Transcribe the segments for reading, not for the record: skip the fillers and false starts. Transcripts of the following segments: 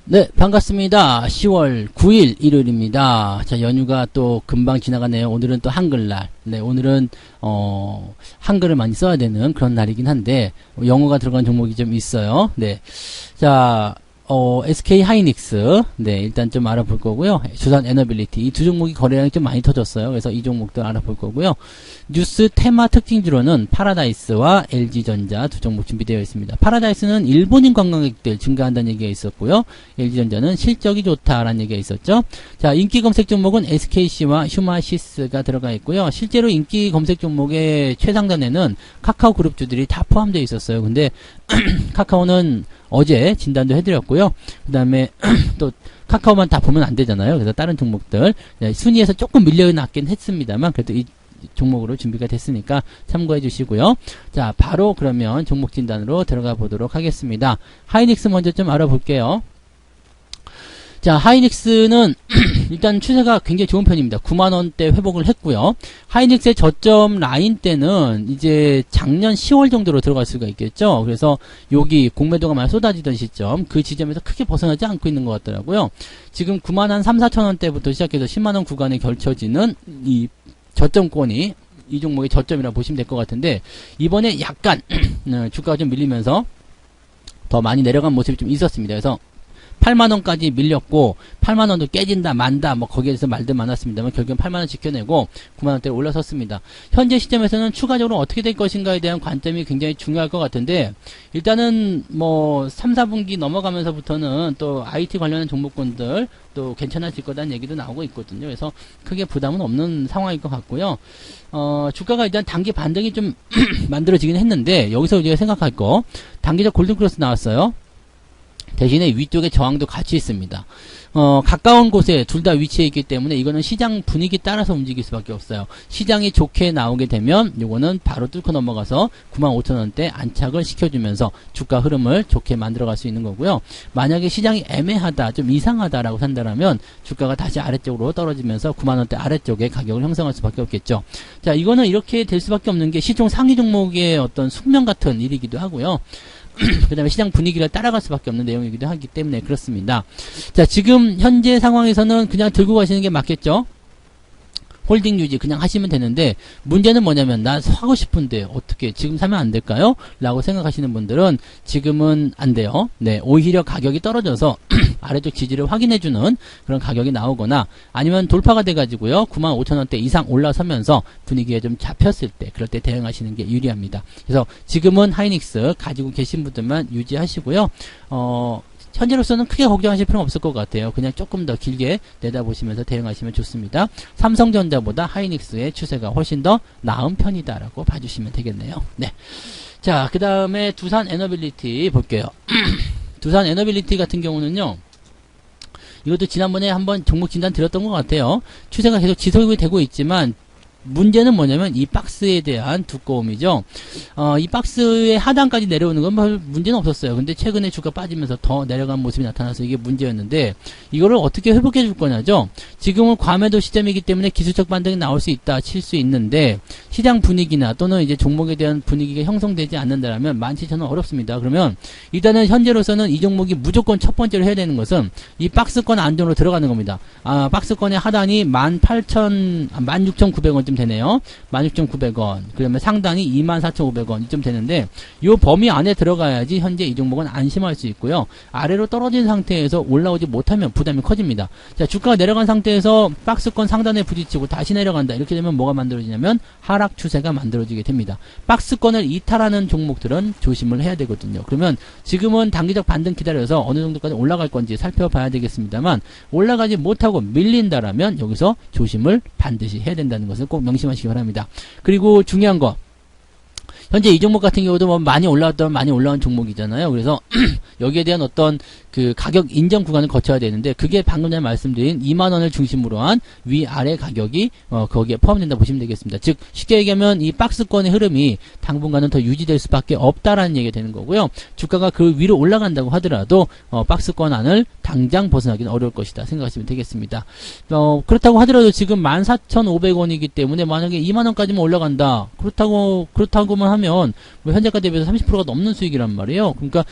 네, 반갑습니다. 10월 9일 일요일입니다. 자, 연휴가 또 금방 지나가네요. 오늘은 또 한글날. 네, 오늘은 한글을 많이 써야 되는 그런 날이긴 한데 영어가 들어간 종목이 좀 있어요. 네. 자, SK 하이닉스. 네, 일단 좀 알아볼 거고요. 두산 에너빌리티. 이 두 종목이 거래량이 좀 많이 터졌어요. 그래서 이 종목도 알아볼 거고요. 뉴스 테마 특징주로는 파라다이스와 LG전자 두 종목 준비되어 있습니다. 파라다이스는 일본인 관광객들 증가한다는 얘기가 있었고요. LG전자는 실적이 좋다라는 얘기가 있었죠. 자, 인기 검색 종목은 SKC와 휴마시스가 들어가 있고요. 실제로 인기 검색 종목의 최상단에는 카카오 그룹주들이 다 포함되어 있었어요. 근데 카카오는 어제 진단도 해드렸고요. 그 다음에 또 카카오만 다 보면 안 되잖아요. 그래서 다른 종목들 순위에서 조금 밀려났긴 했습니다만 그래도 이 종목으로 준비가 됐으니까 참고해 주시고요. 자, 바로 그러면 종목 진단으로 들어가 보도록 하겠습니다. 하이닉스 먼저 좀 알아볼게요. 자, 하이닉스는 일단 추세가 굉장히 좋은 편입니다. 9만원대 회복을 했고요. 하이닉스의 저점 라인 때는 이제 작년 10월 정도로 들어갈 수가 있겠죠. 그래서 여기 공매도가 많이 쏟아지던 시점, 그 지점에서 크게 벗어나지 않고 있는 것 같더라고요. 지금 9만 한 3, 4천원대부터 시작해서 10만원 구간에 걸쳐지는 이 저점권이 이 종목의 저점이라고 보시면 될 것 같은데 이번에 약간 주가가 좀 밀리면서 더 많이 내려간 모습이 좀 있었습니다. 그래서 8만원까지 밀렸고 8만원도 깨진다 만다 뭐 거기에 대해서 말들 많았습니다만 결국엔 8만원 지켜내고 9만원대로 올라섰습니다. 현재 시점에서는 추가적으로 어떻게 될 것인가에 대한 관점이 굉장히 중요할 것 같은데 일단은 뭐 3, 4분기 넘어가면서부터는 또 IT 관련한 종목군들 또 괜찮아질 거다는 얘기도 나오고 있거든요. 그래서 크게 부담은 없는 상황일 것 같고요. 주가가 일단 단기 반등이 좀 만들어지긴 했는데 여기서 우리가 생각할 거 단기적 골든크로스 나왔어요. 대신에 위쪽에 저항도 같이 있습니다. 가까운 곳에 둘 다 위치해 있기 때문에 이거는 시장 분위기 따라서 움직일 수밖에 없어요. 시장이 좋게 나오게 되면 요거는 바로 뚫고 넘어가서 95,000원대 안착을 시켜주면서 주가 흐름을 좋게 만들어갈 수 있는 거고요. 만약에 시장이 애매하다, 좀 이상하다라고 산다면 주가가 다시 아래쪽으로 떨어지면서 9만원대 아래쪽에 가격을 형성할 수밖에 없겠죠. 자, 이거는 이렇게 될 수밖에 없는 게 시총 상위 종목의 어떤 숙명 같은 일이기도 하고요. 그 다음에 시장 분위기를 따라갈 수밖에 없는 내용이기도 하기 때문에 그렇습니다. 자, 지금 현재 상황에서는 그냥 들고 가시는 게 맞겠죠? 홀딩 유지 그냥 하시면 되는데 문제는 뭐냐면 나 사고 싶은데 어떻게 지금 사면 안 될까요? 라고 생각하시는 분들은 지금은 안 돼요. 네, 오히려 가격이 떨어져서 아래쪽 지지를 확인해주는 그런 가격이 나오거나 아니면 돌파가 돼가지고요 95,000원대 이상 올라서면서 분위기에 좀 잡혔을 때 그럴 때 대응하시는 게 유리합니다. 그래서 지금은 하이닉스 가지고 계신 분들만 유지하시고요. 현재로서는 크게 걱정하실 필요는 없을 것 같아요. 그냥 조금 더 길게 내다보시면서 대응하시면 좋습니다. 삼성전자보다 하이닉스의 추세가 훨씬 더 나은 편이다라고 봐주시면 되겠네요. 네. 자, 그 다음에 두산 에너빌리티 볼게요. 두산 에너빌리티 같은 경우는요. 이것도 지난번에 한번 종목 진단 드렸던 것 같아요. 추세가 계속 지속이 되고 있지만 문제는 뭐냐면 이 박스에 대한 두꺼움이죠. 이 박스의 하단까지 내려오는 건 별 문제는 없었어요. 근데 최근에 주가 빠지면서 더 내려간 모습이 나타나서 이게 문제였는데 이거를 어떻게 회복해 줄 거냐죠. 지금은 과매도 시점이기 때문에 기술적 반등이 나올 수 있다 칠 수 있는데 시장 분위기나 또는 이제 종목에 대한 분위기가 형성되지 않는다라면 17,000원 어렵습니다. 그러면 일단은 현재로서는 이 종목이 무조건 첫 번째로 해야 되는 것은 이 박스권 안쪽으로 들어가는 겁니다. 박스권의 하단이 16,900원쯤 되네요. 16,900원. 그러면 상단이 24,500원 이쯤 되는데 요 범위 안에 들어가야지 현재 이 종목은 안심할 수 있고요. 아래로 떨어진 상태에서 올라오지 못하면 부담이 커집니다. 자, 주가가 내려간 상태에서 박스권 상단에 부딪히고 다시 내려간다. 이렇게 되면 뭐가 만들어지냐면 하락 추세가 만들어지게 됩니다. 박스권을 이탈하는 종목들은 조심을 해야 되거든요. 그러면 지금은 단기적 반등 기다려서 어느 정도까지 올라갈 건지 살펴봐야 되겠습니다만 올라가지 못하고 밀린다라면 여기서 조심을 반드시 해야 된다는 것을 꼭 명심하시기 바랍니다. 그리고 중요한 거 현재 이 종목 같은 경우도 뭐 많이 올라왔던 많이 올라온 종목이잖아요. 그래서 여기에 대한 어떤 그 가격 인정 구간을 거쳐야 되는데 그게 방금 전에 말씀드린 2만원을 중심으로 한 위아래 가격이 거기에 포함된다 보시면 되겠습니다. 즉 쉽게 얘기하면 이 박스권의 흐름이 당분간은 더 유지될 수밖에 없다라는 얘기가 되는 거고요. 주가가 그 위로 올라간다고 하더라도 박스권 안을 당장 벗어나기는 어려울 것이다 생각하시면 되겠습니다. 그렇다고 하더라도 지금 14,500원이기 때문에 만약에 2만원까지만 올라간다 그렇다고만 하면 뭐 현재가 대비해서 30%가 넘는 수익이란 말이에요. 그러니까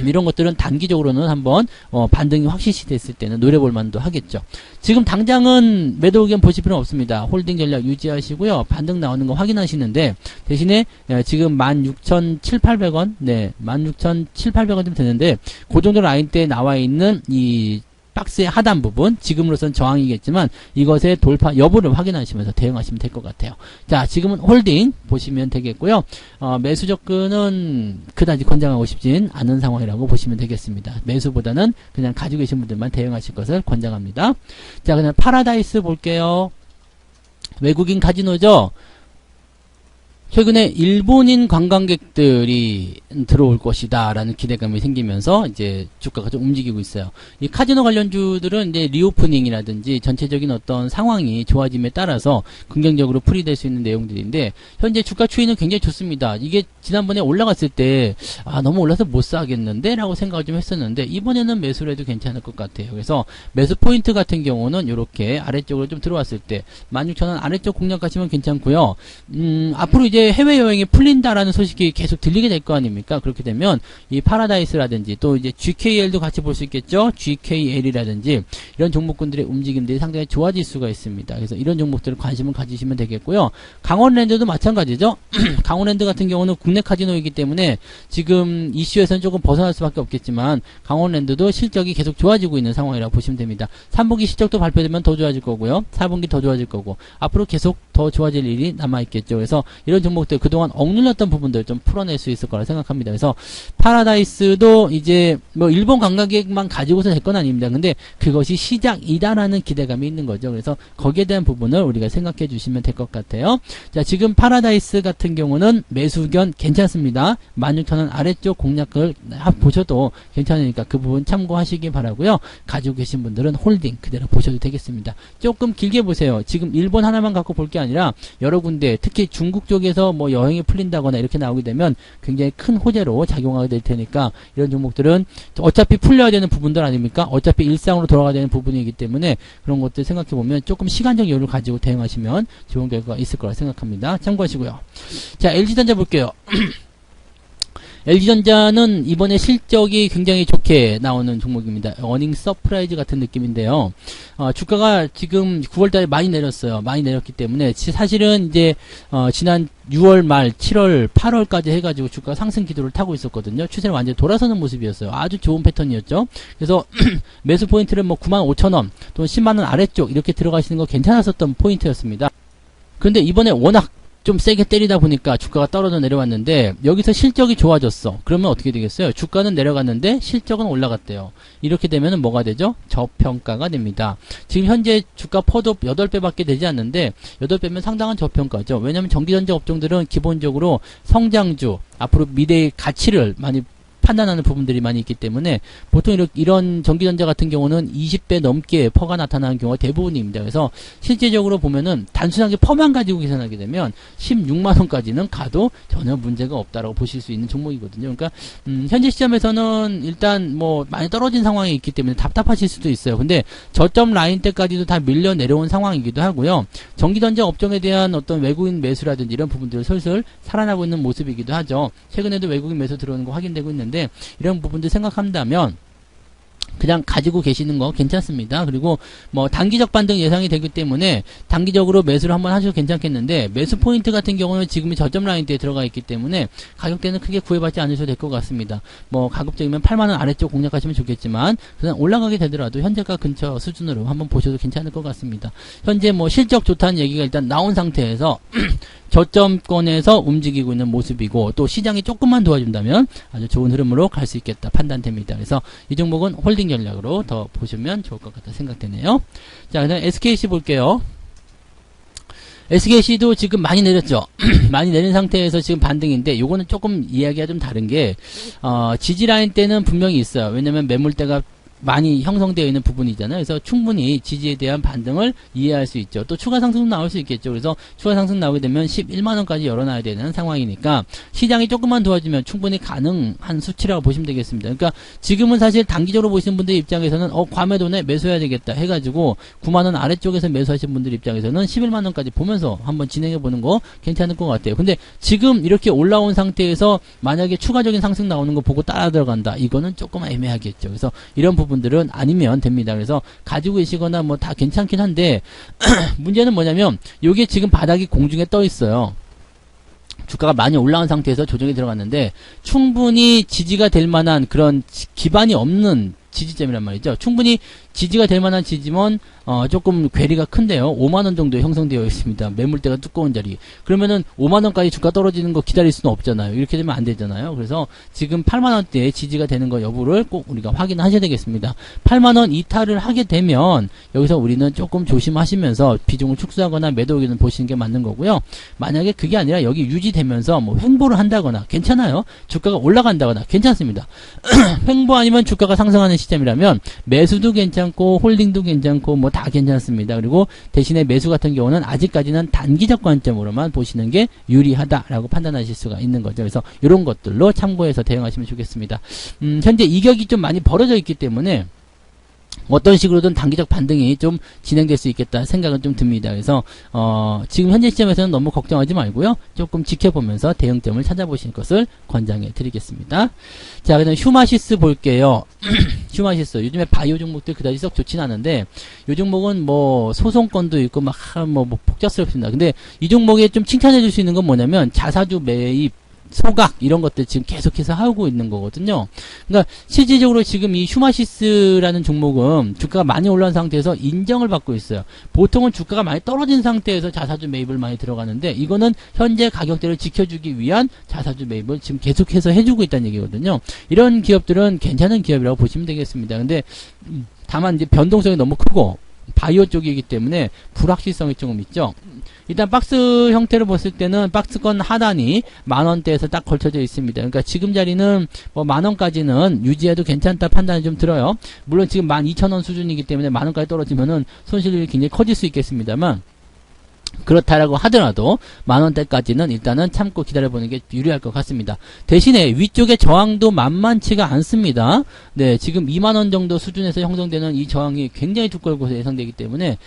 이런 것들은 단기적으로는 한번 반등이 확실시 됐을 때는 노려볼 만도 하겠죠. 지금 당장은 매도 의견 보실 필요는 없습니다. 홀딩 전략 유지하시고요. 반등 나오는 거 확인하시는데 대신에 지금 16,700~800원, 네, 16,700~800원 좀 되는데 그 정도 라인대에 나와 있는 이 박스의 하단 부분, 지금으로선 저항이겠지만 이것의 돌파 여부를 확인하시면서 대응하시면 될 것 같아요. 자, 지금은 홀딩 보시면 되겠고요. 매수 접근은 그다지 권장하고 싶진 않은 상황이라고 보시면 되겠습니다. 매수보다는 그냥 가지고 계신 분들만 대응하실 것을 권장합니다. 자, 그다음 파라다이스 볼게요. 외국인 카지노죠. 최근에 일본인 관광객들이 들어올 것이다 라는 기대감이 생기면서 이제 주가가 좀 움직이고 있어요. 이 카지노 관련주들은 이제 리오프닝이라든지 전체적인 어떤 상황이 좋아짐에 따라서 긍정적으로 풀이될 수 있는 내용들인데 현재 주가 추이는 굉장히 좋습니다. 이게 지난번에 올라갔을 때 너무 올라서 못 사겠는데 라고 생각을 좀 했었는데 이번에는 매수를 해도 괜찮을 것 같아요. 그래서 매수 포인트 같은 경우는 이렇게 아래쪽으로 좀 들어왔을 때 16,000원 아래쪽 공략하시면 괜찮고요. 앞으로 이제 해외여행이 풀린다라는 소식이 계속 들리게 될 거 아닙니까? 그렇게 되면 이 파라다이스라든지 또 이제 GKL도 같이 볼 수 있겠죠? GKL이라든지 이런 종목군들의 움직임들이 상당히 좋아질 수가 있습니다. 그래서 이런 종목들을 관심을 가지시면 되겠고요. 강원랜드도 마찬가지죠? 강원랜드 같은 경우는 국내 카지노이기 때문에 지금 이슈에서는 조금 벗어날 수밖에 없겠지만 강원랜드도 실적이 계속 좋아지고 있는 상황이라고 보시면 됩니다. 3분기 실적도 발표되면 더 좋아질 거고요. 4분기 더 좋아질 거고 앞으로 계속 더 좋아질 일이 남아있겠죠. 그래서 이런 종목들 그동안 억눌렸던 부분들 좀 풀어낼 수 있을 거라 생각합니다. 그래서 파라다이스도 이제 뭐 일본 관광객만 가지고서 될 건 아닙니다. 근데 그것이 시작이다라는 기대감이 있는 거죠. 그래서 거기에 대한 부분을 우리가 생각해 주시면 될 것 같아요. 자, 지금 파라다이스 같은 경우는 매수 의견 괜찮습니다. 16,000원 아래쪽 공략을 보셔도 괜찮으니까 그 부분 참고하시기 바라고요. 가지고 계신 분들은 홀딩 그대로 보셔도 되겠습니다. 조금 길게 보세요. 지금 일본 하나만 갖고 볼 게 아니라 여러 군데 특히 중국 쪽에서 뭐 여행이 풀린다거나 이렇게 나오게 되면 굉장히 큰 호재로 작용하게 될 테니까 이런 종목들은 어차피 풀려야 되는 부분들 아닙니까? 어차피 일상으로 돌아가야 되는 부분이기 때문에 그런 것들 생각해보면 조금 시간적 여유를 가지고 대응하시면 좋은 결과가 있을 거라 생각합니다. 참고하시고요. 자, LG전자 볼게요. LG전자는 이번에 실적이 굉장히 좋게 나오는 종목입니다. 어닝 서프라이즈 같은 느낌인데요. 주가가 지금 9월달에 많이 내렸어요. 많이 내렸기 때문에 사실은 이제 지난 6월 말 7월 8월까지 해가지고 주가 상승 기도를 타고 있었거든요. 추세를 완전히 돌아서는 모습이었어요. 아주 좋은 패턴이었죠. 그래서 매수 포인트를 뭐 95,000원 또는 10만원 아래쪽 이렇게 들어가시는 거 괜찮았었던 포인트였습니다. 그런데 이번에 워낙 좀 세게 때리다 보니까 주가가 떨어져 내려왔는데 여기서 실적이 좋아졌어. 그러면 어떻게 되겠어요? 주가는 내려갔는데 실적은 올라갔대요. 이렇게 되면 뭐가 되죠? 저평가가 됩니다. 지금 현재 주가 퍼도 8배밖에 되지 않는데 8배면 상당한 저평가죠. 왜냐하면 전기전자 업종들은 기본적으로 성장주, 앞으로 미래의 가치를 많이 판단하는 부분들이 많이 있기 때문에 보통 이런 전기전자 같은 경우는 20배 넘게 퍼가 나타나는 경우가 대부분입니다. 그래서 실제적으로 보면은 단순하게 퍼만 가지고 계산하게 되면 16만원까지는 가도 전혀 문제가 없다라고 보실 수 있는 종목이거든요. 그러니까 현재 시점에서는 일단 뭐 많이 떨어진 상황이 있기 때문에 답답하실 수도 있어요. 근데 저점 라인 때까지도 다 밀려 내려온 상황이기도 하고요. 전기전자 업종에 대한 어떤 외국인 매수라든지 이런 부분들을 슬슬 살아나고 있는 모습이기도 하죠. 최근에도 외국인 매수 들어오는 거 확인되고 있는데 이런 부분들 생각한다면 그냥 가지고 계시는 거 괜찮습니다. 그리고 뭐 단기적 반등 예상이 되기 때문에 단기적으로 매수를 한번 하셔도 괜찮겠는데 매수 포인트 같은 경우는 지금이 저점 라인대에 들어가 있기 때문에 가격대는 크게 구애받지 않으셔도 될 것 같습니다. 뭐 가급적이면 8만원 아래쪽 공략하시면 좋겠지만 그냥 올라가게 되더라도 현재가 근처 수준으로 한번 보셔도 괜찮을 것 같습니다. 현재 뭐 실적 좋다는 얘기가 일단 나온 상태에서 저점권에서 움직이고 있는 모습이고 또 시장이 조금만 도와준다면 아주 좋은 흐름으로 갈 수 있겠다 판단됩니다. 그래서 이 종목은 홀딩 전략으로 더 보시면 좋을 것 같다 생각되네요. 자, 그다음 SKC 볼게요. SKC도 지금 많이 내렸죠. 많이 내린 상태에서 지금 반등인데 요거는 조금 이야기가 좀 다른 게 지지라인 때는 분명히 있어요. 왜냐면 매물대가 많이 형성되어 있는 부분이잖아요. 그래서 충분히 지지에 대한 반등을 이해할 수 있죠. 또 추가 상승도 나올 수 있겠죠. 그래서 추가 상승 나오게 되면 11만원까지 열어놔야 되는 상황이니까 시장이 조금만 도와주면 충분히 가능한 수치라고 보시면 되겠습니다. 그러니까 지금은 사실 단기적으로 보시는 분들 입장에서는 과매도네 매수해야 되겠다 해가지고 9만원 아래쪽에서 매수하신 분들 입장에서는 11만원까지 보면서 한번 진행해 보는 거 괜찮을 것 같아요. 근데 지금 이렇게 올라온 상태에서 만약에 추가적인 상승 나오는 거 보고 따라 들어간다. 이거는 조금 애매하겠죠. 그래서 이런 부분들은 아니면 됩니다. 그래서 가지고 계시거나 뭐 다 괜찮긴 한데 문제는 뭐냐면 요게 지금 바닥이 공중에 떠 있어요. 주가가 많이 올라온 상태에서 조정이 들어갔는데 충분히 지지가 될 만한 그런 기반이 없는 지지점이란 말이죠. 충분히 지지가 될 만한 지지면 조금 괴리가 큰데요. 5만원 정도 형성되어 있습니다. 매물대가 두꺼운 자리. 그러면은 5만원까지 주가 떨어지는 거 기다릴 수는 없잖아요. 이렇게 되면 안 되잖아요. 그래서 지금 8만원대에 지지가 되는 거 여부를 꼭 우리가 확인하셔야 되겠습니다. 8만원 이탈을 하게 되면 여기서 우리는 조금 조심하시면서 비중을 축소하거나 매도 의견을 보시는 게 맞는 거고요. 만약에 그게 아니라 여기 유지되면서 뭐 횡보를 한다거나 괜찮아요. 주가가 올라간다거나 괜찮습니다. 횡보 아니면 주가가 상승하는 시점이라면 매수도 괜찮고 홀딩도 괜찮고 뭐 다 괜찮습니다. 그리고 대신에 매수 같은 경우는 아직까지는 단기적 관점으로만 보시는 게 유리하다라고 판단하실 수가 있는 거죠. 그래서 이런 것들로 참고해서 대응하시면 좋겠습니다. 현재 이격이 좀 많이 벌어져 있기 때문에 어떤 식으로든 단기적 반등이 좀 진행될 수 있겠다 생각은 좀 듭니다. 그래서 지금 현재 시점에서는 너무 걱정하지 말고요. 조금 지켜보면서 대응점을 찾아보실 것을 권장해 드리겠습니다. 자, 그다음 휴마시스 볼게요. 휴마시스 요즘에 바이오 종목들 그다지 썩 좋진 않은데 이 종목은 뭐 소송권도 있고 막 뭐 복잡스럽습니다. 근데 이 종목에 좀 칭찬해 줄 수 있는 건 뭐냐면 자사주 매입 소각 이런 것들 지금 계속해서 하고 있는 거거든요. 그러니까 실질적으로 지금 이 휴마시스라는 종목은 주가가 많이 올라온 상태에서 인정을 받고 있어요. 보통은 주가가 많이 떨어진 상태에서 자사주 매입을 많이 들어가는데 이거는 현재 가격대를 지켜주기 위한 자사주 매입을 지금 계속해서 해주고 있다는 얘기거든요. 이런 기업들은 괜찮은 기업이라고 보시면 되겠습니다. 근데 다만 이제 변동성이 너무 크고 바이오 쪽이기 때문에 불확실성이 조금 있죠. 일단 박스 형태를 봤을 때는 박스권 하단이 만원대에서 딱 걸쳐져 있습니다. 그러니까 지금 자리는 뭐 만원까지는 유지해도 괜찮다 판단이 좀 들어요. 물론 지금 12,000원 수준이기 때문에 만원까지 떨어지면은 손실이 굉장히 커질 수 있겠습니다만 그렇다라고 하더라도 만원대까지는 일단은 참고 기다려보는 게 유리할 것 같습니다. 대신에 위쪽의 저항도 만만치가 않습니다. 네, 지금 2만원 정도 수준에서 형성되는 이 저항이 굉장히 두꺼울 것으로 예상되기 때문에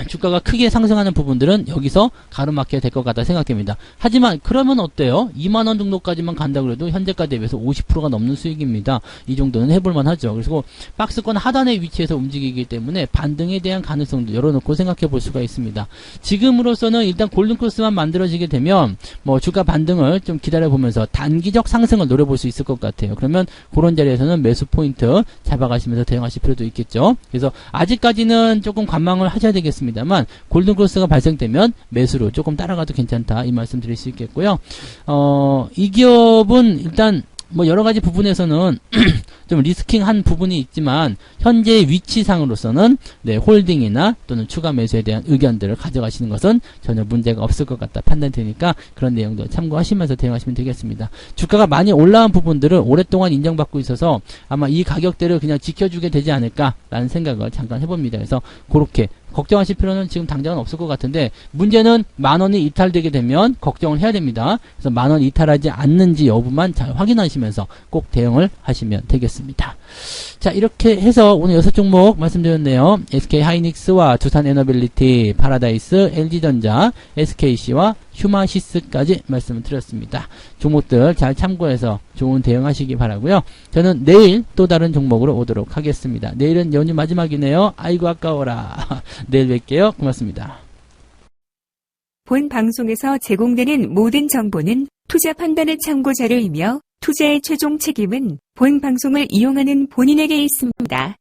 주가가 크게 상승하는 부분들은 여기서 가로막혀야 될 것 같다 생각됩니다. 하지만 그러면 어때요? 2만원 정도까지만 간다 그래도 현재가 대비해서 50%가 넘는 수익입니다. 이 정도는 해볼만 하죠. 그리고 박스권 하단의 위치에서 움직이기 때문에 반등에 대한 가능성도 열어놓고 생각해 볼 수가 있습니다. 지금으로서는 일단 골든크로스만 만들어지게 되면 뭐 주가 반등을 좀 기다려보면서 단기적 상승을 노려볼 수 있을 것 같아요. 그러면 그런 자리에서는 매수 포인트 잡아가시면서 대응하실 필요도 있겠죠. 그래서 아직까지는 조금 관망을 하셔야 되겠습니다만 골든크로스가 발생되면 매수로 조금 따라가도 괜찮다 이 말씀 드릴 수 있겠고요. 이 기업은 일단 뭐 여러 가지 부분에서는 좀 리스킹한 부분이 있지만 현재 위치상으로서는 네, 홀딩이나 또는 추가 매수에 대한 의견들을 가져가시는 것은 전혀 문제가 없을 것 같다 판단되니까 그런 내용도 참고하시면서 대응하시면 되겠습니다. 주가가 많이 올라온 부분들을 오랫동안 인정받고 있어서 아마 이 가격대를 그냥 지켜주게 되지 않을까라는 생각을 잠깐 해봅니다. 그래서 그렇게 걱정하실 필요는 지금 당장은 없을 것 같은데 문제는 만원이 이탈되게 되면 걱정을 해야 됩니다. 그래서 만원 이탈하지 않는지 여부만 잘 확인하시면서 꼭 대응을 하시면 되겠습니다. 자, 이렇게 해서 오늘 6종목 말씀드렸네요. SK하이닉스와 두산에너빌리티, 파라다이스, LG전자, SKC와 휴마시스까지 말씀을 드렸습니다. 종목들 잘 참고해서 좋은 대응하시기 바라고요. 저는 내일 또 다른 종목으로 오도록 하겠습니다. 내일은 연휴 마지막이네요. 아이고 아까워라. 내일 뵐게요. 고맙습니다. 본 방송에서 제공되는 모든 정보는 투자 판단의 참고 자료이며 투자의 최종 책임은 본 방송을 이용하는 본인에게 있습니다.